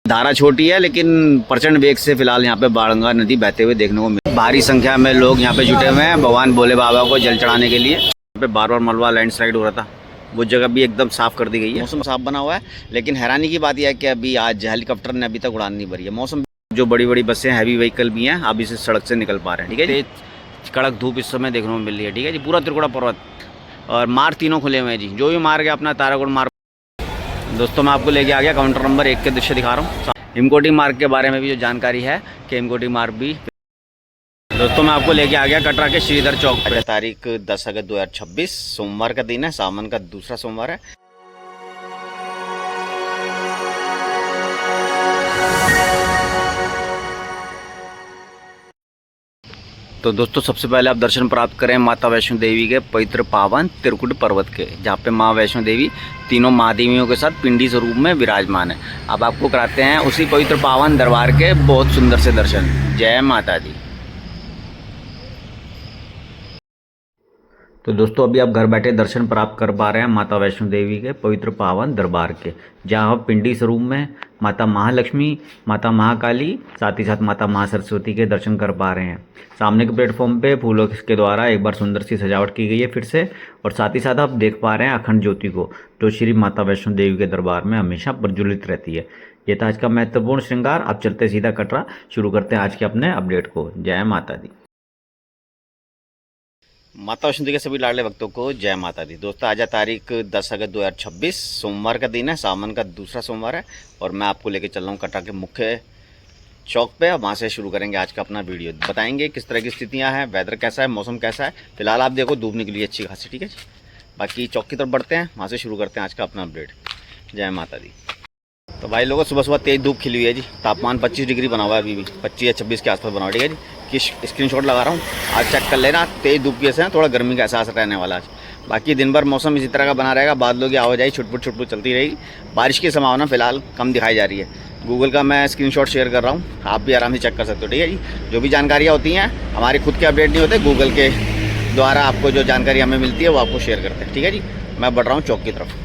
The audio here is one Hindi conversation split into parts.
धारा छोटी है लेकिन प्रचंड वेग से फिलहाल यहाँ पे बाणगंगा नदी बहते हुए देखने को मिले। भारी संख्या में लोग यहाँ पे जुटे हुए हैं भगवान भोले बाबा को जल चढ़ाने के लिए। यहाँ पे बार बार मलबा लैंडस्लाइड हो रहा था, वो जगह भी एकदम साफ कर दी गई है। मौसम साफ बना हुआ है, लेकिन हैरानी की बात यह है कि अभी आज हेलीकॉप्टर ने अभी तक उड़ान नहीं भरी है। मौसम जो बड़ी बड़ी बसें हैवी व्हीकल भी हैं अब इस सड़क से निकल पा रहे हैं। ठीक है, तेज कड़क धूप इस समय देखने को मिल रही है। ठीक है जी, पूरा त्रिकुटा पर्वत और मार्ग तीनों खुले हुए हैं जी। जो भी मार्ग है अपना तारागुड़ मार्ग। दोस्तों मैं आपको लेके आ गया काउंटर नंबर 1 के दृश्य दिखा रहा हूँ। हिमकोटी मार्ग के बारे में भी जो जानकारी है कि हिमकोटी मार्ग भी। दोस्तों मैं आपको लेके आ गया कटरा के श्रीधर चौक पर। तारीख 10 अगस्त 2026 सोमवार का दिन है, सावन का दूसरा सोमवार है। तो दोस्तों सबसे पहले आप दर्शन प्राप्त करें माता वैष्णो देवी के पवित्र पावन त्रिकुट पर्वत के, जहाँ पे माँ वैष्णो देवी तीनों महादेवियों के साथ पिंडी स्वरूप में विराजमान है। अब आपको कराते हैं उसी पवित्र पावन दरबार के बहुत सुंदर से दर्शन। जय माता दी। तो दोस्तों अभी आप घर बैठे दर्शन प्राप्त कर पा रहे हैं माता वैष्णो देवी के पवित्र पावन दरबार के, जहाँ आप पिंडी स्वरूप में माता महालक्ष्मी, माता महाकाली, साथ ही साथ माता महासरस्वती के दर्शन कर पा रहे हैं। सामने के प्लेटफॉर्म पे फूलों के द्वारा एक बार सुंदर सी सजावट की गई है फिर से, और साथ ही साथ आप देख पा रहे हैं अखंड ज्योति को, जो श्री माता वैष्णो देवी के दरबार में हमेशा प्रज्वलित रहती है। ये था आज का महत्वपूर्ण श्रृंगार। आप चलते सीधा कटरा शुरू करते हैं आज के अपने अपडेट को। जय माता दी। माता वैष्णो देवी के सभी लाडले भक्तों को जय माता दी। दोस्तों आज तारीख 10 अगस्त 2026 सोमवार का दिन है, सावन का दूसरा सोमवार है, और मैं आपको लेके चल रहा हूँ कटरा के मुख्य चौक पे। वहाँ से शुरू करेंगे आज का अपना वीडियो। बताएंगे किस तरह की स्थितियाँ हैं, वेदर कैसा है, मौसम कैसा है। फिलहाल आप देखो धूप निकली अच्छी खासी। ठीक है जी, बाकी चौक की तरफ बढ़ते हैं, वहाँ से शुरू करते हैं आज का अपना अपडेट। जय माता दी। तो भाई लोगों सुबह सुबह तेज धूप खिली हुई है जी। तापमान 25 डिग्री बना हुआ है, अभी भी 25 या 26 के आसपास बना हुआ है। ठीक है जी, कि स्क्रीनशॉट लगा रहा हूँ, आज चेक कर लेना। तेज धूप की वजह से थोड़ा गर्मी का एहसास रहने वाला आज। बाकी दिन भर मौसम इसी तरह का बना रहेगा, बादलों की आवाजाही छुटपुट छुटपुट चलती रहेगी। बारिश की संभावना फिलहाल कम दिखाई जा रही है। गूगल का मैं स्क्रीनशॉट शेयर कर रहा हूँ, आप भी आराम से चेक कर सकते हो। ठीक है जी, जो भी जानकारियाँ होती हैं हमारे खुद के अपडेट नहीं होते, गूगल के द्वारा आपको जो जानकारी हमें मिलती है वो आपको शेयर करते हैं। ठीक है जी, मैं बढ़ रहा हूँ चौक की तरफ।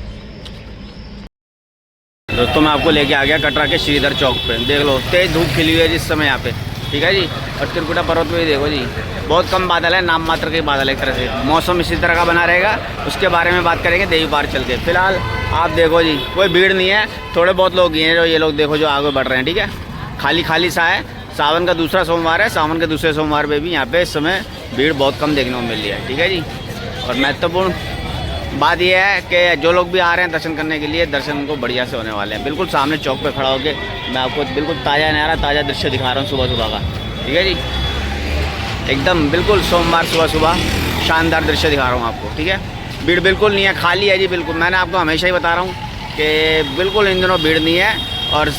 दोस्तों मैं आपको लेके आ गया कटरा के श्रीधर चौक पे। देख लो तेज धूप खिली हुई है जिस समय यहाँ पे। ठीक है जी, और त्रिकुटा पर्वत पे देखो जी बहुत कम बादल है, नाम मात्र के बादल एक तरह से। मौसम इसी तरह का बना रहेगा, उसके बारे में बात करेंगे देवी पार चल के। फिलहाल आप देखो जी कोई भीड़ नहीं है, थोड़े बहुत लोग ही हैं जो ये लोग देखो जो आगे बढ़ रहे हैं। ठीक है, खाली खाली सा है। सावन का दूसरा सोमवार है, सावन के दूसरे सोमवार पर भी यहाँ पे इस समय भीड़ बहुत कम देखने को मिल रही है। ठीक है जी, और महत्वपूर्ण बात यह है कि जो लोग भी आ रहे हैं दर्शन करने के लिए, दर्शन उनको बढ़िया से होने वाले हैं। बिल्कुल सामने चौक पे खड़ा होकर मैं आपको बिल्कुल ताज़ा नया ताज़ा दृश्य दिखा रहा हूँ सुबह सुबह का। ठीक है जी, एकदम बिल्कुल सोमवार सुबह सुबह शानदार दृश्य दिखा रहा हूँ आपको। ठीक है, भीड़ बिल्कुल नहीं है, खाली है जी बिल्कुल। मैंने आपको हमेशा ही बता रहा हूँ कि बिल्कुल इन दिनों भीड़ नहीं है, और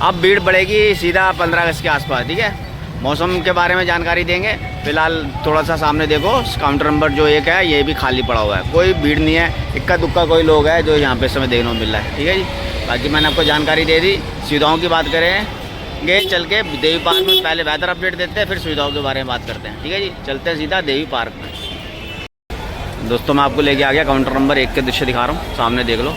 अब भीड़ बढ़ेगी सीधा 15 अगस्त के आसपास। ठीक है, मौसम के बारे में जानकारी देंगे। फिलहाल थोड़ा सा सामने देखो काउंटर नंबर जो 1 है ये भी खाली पड़ा हुआ है, कोई भीड़ नहीं है। इक्का दुक्का कोई लोग है जो यहाँ पे समय देखने को मिल रहा है। ठीक है जी, बाकी मैंने आपको जानकारी दे दी। सुविधाओं की बात करेंगे चल के देवी पार्क में, पहले वेदर अपडेट देते हैं फिर सुविधाओं के बारे में बात करते हैं। ठीक है जी, चलते हैं सीधा देवी पार्क में। दोस्तों मैं आपको लेके आ गया काउंटर नंबर 1 के दृश्य दिखा रहा हूँ, सामने देख लो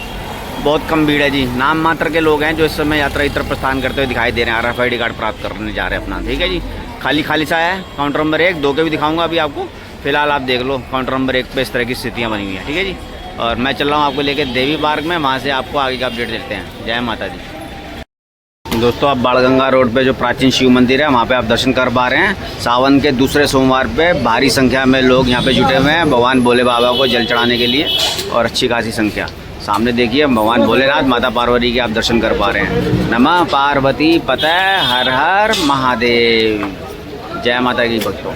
बहुत कम भीड़ है जी। नाम मात्र के लोग हैं जो इस समय यात्रा की तरफ प्रस्थान करते हुए दिखाई दे रहे हैं, RFID कार्ड प्राप्त करने जा रहे हैं अपना। ठीक है जी, खाली खाली सा है काउंटर नंबर 1, 2 के भी दिखाऊंगा अभी आपको। फिलहाल आप देख लो काउंटर नंबर 1 पे इस तरह की स्थितियाँ बनी हुई हैं। ठीक है जी, और मैं चल रहा हूँ आपको लेके देवी पार्क में, वहाँ से आपको आगे का अपडेट देते हैं। जय माता दी। दोस्तों आप बाणगंगा रोड पे जो प्राचीन शिव मंदिर है वहाँ पे आप दर्शन कर पा रहे हैं। सावन के दूसरे सोमवार पे भारी संख्या में लोग यहाँ पे जुटे हुए हैं भगवान भोले बाबा को जल चढ़ाने के लिए, और अच्छी खासी संख्या। सामने देखिए भगवान भोलेनाथ, माता पार्वती के आप दर्शन कर पा रहे हैं। नमः पार्वती पते हर हर महादेव। जय माता की भक्तों।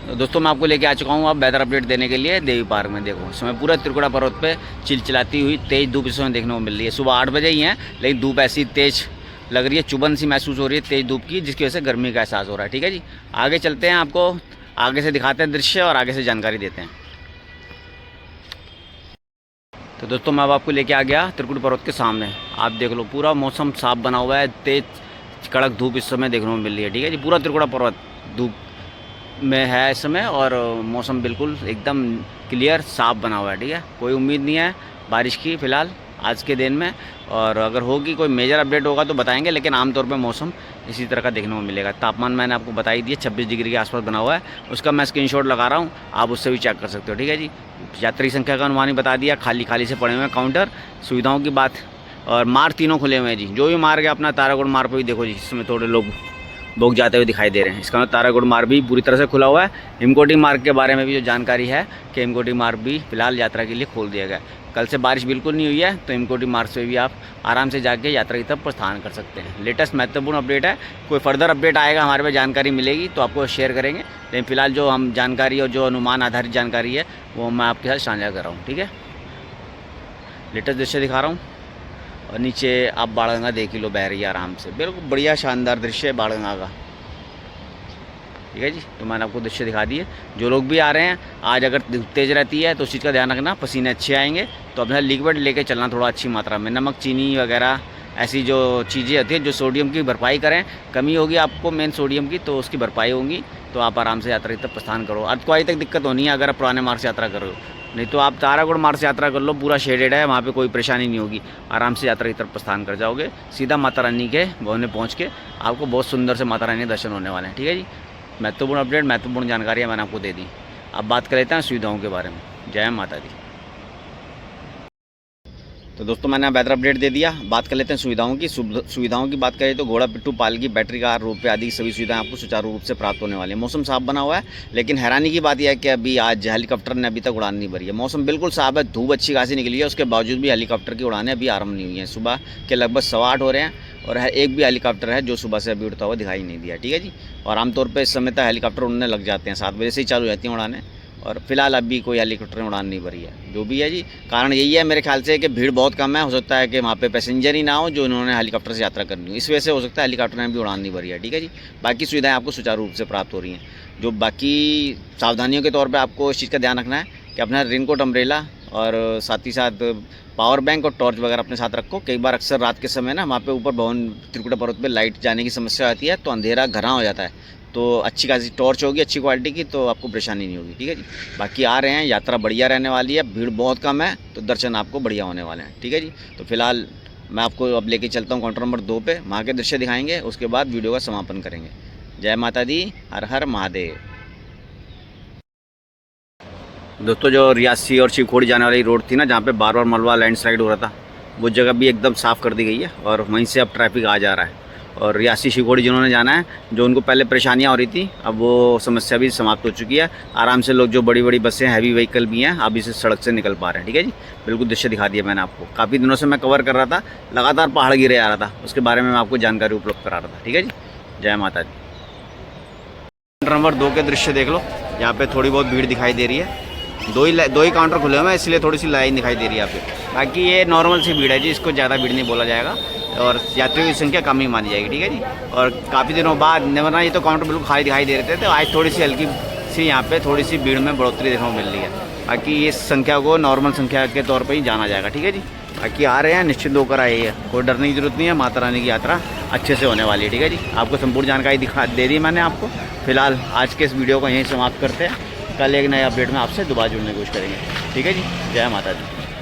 दोस्तों मैं आपको लेके आ चुका हूँ अब वेदर अपडेट देने के लिए देवी पार्क में। देखो इस समय पूरा त्रिकुटा पर्वत पे चिलचिलाती हुई तेज धूप इस समय देखने को मिल रही है। सुबह 8 बजे ही है, लेकिन धूप ऐसी तेज लग रही है, चुभन सी महसूस हो रही है तेज धूप की, जिसकी वजह से गर्मी का एहसास हो रहा है। ठीक है जी, आगे चलते हैं, आपको आगे से दिखाते हैं दृश्य और आगे से जानकारी देते हैं। तो दोस्तों मैं अब आपको लेके आ गया त्रिकुट पर्वत के सामने। आप देख लो पूरा मौसम साफ बना हुआ है, तेज कड़क धूप इस समय देखने को मिल रही है। ठीक है जी, पूरा त्रिकुटा पर्वत धूप में है इस समय, और मौसम बिल्कुल एकदम क्लियर साफ बना हुआ है। ठीक है, कोई उम्मीद नहीं है बारिश की फिलहाल, आज के दिन में। और अगर होगी कोई मेजर अपडेट होगा तो बताएंगे, लेकिन आमतौर पे मौसम इसी तरह का देखने को मिलेगा। तापमान मैंने आपको बता ही दिया 26 डिग्री के आसपास बना हुआ है, उसका मैं स्क्रीनशॉट लगा रहा हूँ, आप उससे भी चेक कर सकते हो। ठीक है जी, यात्री संख्या का अनुमान ही बता दिया, खाली से पड़े हुए हैं काउंटर। सुविधाओं की बात, और मार्ग तीनों खुले हुए हैं जी। जो भी मार्ग है अपना तारागुड़ मार्ग पर भी देखो जी, इसमें थोड़े लोग जाते हुए दिखाई दे रहे हैं। इसका मतलब तारागुड़ मार्ग भी पूरी तरह से खुला हुआ है। हिमकोटी मार्ग के बारे में भी जो जानकारी है कि हिमकोटी मार्ग भी फिलहाल यात्रा के लिए खोल दिया गया है। कल से बारिश बिल्कुल नहीं हुई है, तो हिमकोटी मार्ग से भी आप आराम से जाके यात्रा की तरफ प्रस्थान कर सकते हैं। लेटेस्ट महत्वपूर्ण अपडेट है, कोई फर्दर अपडेट आएगा हमारे पास जानकारी मिलेगी तो आपको शेयर करेंगे, लेकिन फिलहाल जो हम जानकारी और जो अनुमान आधारित जानकारी है वो मैं आपके साथ साझा कर रहा हूँ। ठीक है, लेटेस्ट दृश्य दिखा रहा हूँ। और नीचे आप बाणगंगा देख ही लो, बह रही है आराम से, बिल्कुल बढ़िया शानदार दृश्य है बाणगंगा का। ठीक है जी, तो मैंने आपको दृश्य दिखा दिए। जो लोग भी आ रहे हैं आज, अगर धूप तेज़ रहती है तो उस चीज़ का ध्यान रखना, पसीने अच्छे आएंगे तो अपना लिक्विड लेके चलना थोड़ा अच्छी मात्रा में। नमक, चीनी वगैरह ऐसी जो चीज़ें होती हैं जो सोडियम की भरपाई करें, कमी होगी आपको मेन सोडियम की तो उसकी भरपाई होगी, तो आप आराम से यात्रा की तरफ प्रस्थान करो। अर्धकुंवारी तक दिक्कत होनी है अगर आप पुराने मार्ग से यात्रा कर रहे हो, नहीं तो आप तारागुड़ मार्ग से यात्रा कर लो, पूरा शेडेड है, वहाँ पे कोई परेशानी नहीं होगी, आराम से यात्रा की तरफ प्रस्थान कर जाओगे। सीधा माता रानी के भवन में पहुँच के आपको बहुत सुंदर से माता रानी के दर्शन होने वाले हैं। ठीक है जी, महत्वपूर्ण अपडेट, महत्वपूर्ण जानकारियाँ मैंने आपको दे दी। अब बात कर लेते हैं सुविधाओं के बारे में। जय माता दी। तो दोस्तों मैंने वेदर अपडेट दे दिया, बात कर लेते हैं सुविधाओं की। सुविधाओं की बात करें तो घोड़ा पिट्ठू, पालकी, बैटरी कार, रोपवे आदि सभी सुविधाएं आपको सुचारू रूप से प्राप्त होने वाली है। मौसम साफ बना हुआ है, लेकिन हैरानी की बात यह है कि अभी आज हेलीकॉप्टर ने अभी तक उड़ान नहीं भरी है। मौसम बिल्कुल साफ है, धूप अच्छी खासी निकली है, उसके बावजूद भी हेलीकॉप्टर की उड़ानें अभी आरंभ नहीं हुई हैं। सुबह के लगभग 8:15 हो रहे हैं और एक भी हेलीकॉप्टर है जो सुबह से अभी उड़ता हुआ दिखाई नहीं दिया। ठीक है जी, और आमतौर पर इस समय तक हेलीकॉप्टर उड़ने लग जाते हैं, 7 बजे से ही चालू रहती हैं उड़ानें, और फिलहाल अभी कोई हेलीकॉप्टर उड़ान नहीं भरी है। जो भी है जी, कारण यही है मेरे ख्याल से कि भीड़ बहुत कम है। हो सकता है कि वहाँ पे पैसेंजर ही ना हो जो इन्होंने हेलीकॉप्टर से यात्रा करनी हो, इस वजह से हो सकता है हेलीकॉप्टर ने भी उड़ान नहीं भरी है। ठीक है जी, बाकी सुविधाएं आपको सुचारू रूप से प्राप्त हो रही हैं। जो बाकी सावधानियों के तौर पर आपको इस चीज़ का ध्यान रखना है कि अपना रेनकोट, अम्ब्रेला और साथ ही साथ पावर बैंक और टॉर्च वगैरह अपने साथ रखो। कई बार अक्सर रात के समय ना वहाँ पे ऊपर भवन त्रिकुटा पर्वत पे लाइट जाने की समस्या आती है, तो अंधेरा घना हो जाता है, तो अच्छी खासी टॉर्च होगी अच्छी क्वालिटी की तो आपको परेशानी नहीं होगी। ठीक है जी, बाकी आ रहे हैं, यात्रा बढ़िया रहने वाली है, भीड़ बहुत कम है, तो दर्शन आपको बढ़िया होने वाले हैं। ठीक है जी, तो फिलहाल मैं आपको अब लेके चलता हूँ काउंटर नंबर 2 पे, वहाँ के दृश्य दिखाएंगे, उसके बाद वीडियो का समापन करेंगे। जय माता दी, हर हर महादेव। दोस्तों जो रियासी और शिवखोड़ी जाने वाली रोड थी ना, जहाँ पे बार बार मलबा लैंडस्लाइड हो रहा था, वो जगह भी एकदम साफ़ कर दी गई है और वहीं से अब ट्रैफिक आ जा रहा है। और रियासी शिवखोड़ी जिन्होंने जाना है, जो उनको पहले परेशानियाँ हो रही थी, अब वो समस्या भी समाप्त हो चुकी है। आराम से लोग, जो बड़ी बड़ी बसें, हैवी व्हीकल भी हैं, अब इसे सड़क से निकल पा रहे हैं। ठीक है जी, बिल्कुल दृश्य दिखा दिया मैंने आपको। काफ़ी दिनों से मैं कवर कर रहा था, लगातार पहाड़ गिरे आ रहा था, उसके बारे में मैं आपको जानकारी उपलब्ध करा रहा था। ठीक है जी, जय माता दी। काउंटर नंबर 2 के दृश्य देख लो, यहाँ पर थोड़ी बहुत भीड़ दिखाई दे रही है। दो ही काउंटर खुले हुए हैं, इसलिए थोड़ी सी लाइन दिखाई दे रही है यहाँ पे। बाकी ये नॉर्मल सी भीड़ है जी, इसको ज़्यादा भीड़ नहीं बोला जाएगा और यात्रियों की संख्या कम ही मानी जाएगी। ठीक है जी, और काफ़ी दिनों बाद, वरना ये तो काउंटर बिल्कुल खाली दिखाई दे रहे थे, तो आज थोड़ी सी हल्की सी यहाँ पे थोड़ी सी भीड़ में बढ़ोतरी देखने को मिल रही है। बाकी ये संख्या को नॉर्मल संख्या के तौर पर ही जाना जाएगा। ठीक है जी, बाकी आ रहे हैं, निश्चित होकर आए हैं, कोई डरने की जरूरत नहीं है, माता रानी की यात्रा अच्छे से होने वाली है। ठीक है जी, आपको संपूर्ण जानकारी दे दी मैंने आपको। फिलहाल आज के इस वीडियो को यहीं समाप्त करते हैं, कल एक नए अपडेट में आपसे दोबारा जुड़ने की कोशिश करेंगे। ठीक है जी, जय माता दी।